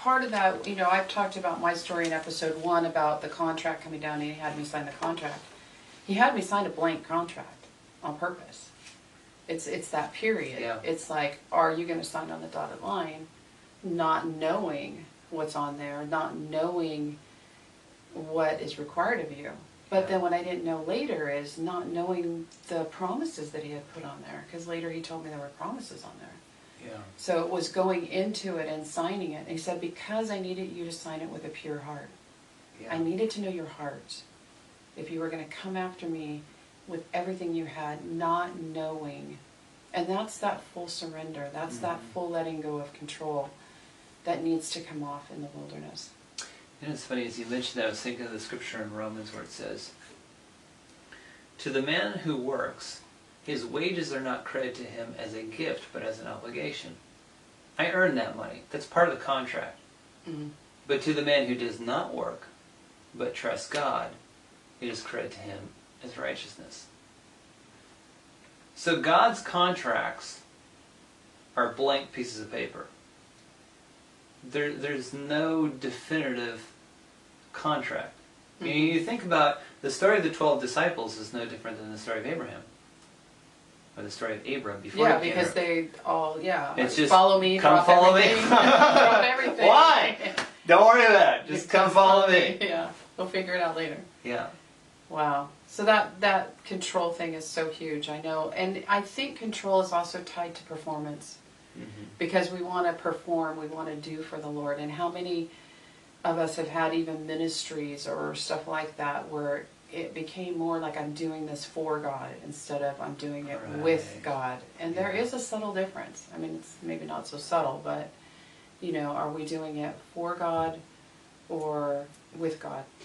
part of that, I've talked about my story in episode 1 about the contract coming down, and he had me sign the contract. He had me sign a blank contract on purpose. It's that period. Yeah. It's like, are you going to sign on the dotted line, not knowing what's on there, not knowing what is required of you. But then what I didn't know later is not knowing the promises that he had put on there, because later he told me there were promises on there. Yeah. So it was going into it and signing it. And he said, because I needed you to sign it with a pure heart. Yeah. I needed to know your heart. If you were going to come after me with everything you had, not knowing. And that's that full surrender. That's that full letting go of control that needs to come off in the wilderness. And it's funny, as you mentioned that, I was thinking of the scripture in Romans where it says, to the man who works, his wages are not credited to him as a gift, but as an obligation. I earned that money. That's part of the contract. Mm-hmm. But to the man who does not work, but trusts God, it is credited to him as righteousness. So God's contracts are blank pieces of paper. There's no definitive contract. Mm-hmm. You think about the story of the 12 disciples is no different than the story of Abraham. Or the story of Abram before he became because they all, it's just, follow me, come drop follow everything. me. Drop everything. Why? Don't worry about it. Just come follow me. Yeah, we'll figure it out later. Yeah. Wow. So that control thing is so huge, I know. And I think control is also tied to performance. Mm-hmm. Because we want to perform, we want to do for the Lord. And how many of us have had even ministries or stuff like that where it became more like I'm doing this for God instead of I'm doing it with God. And there is a subtle difference. I mean, it's maybe not so subtle, but, are we doing it for God or with God?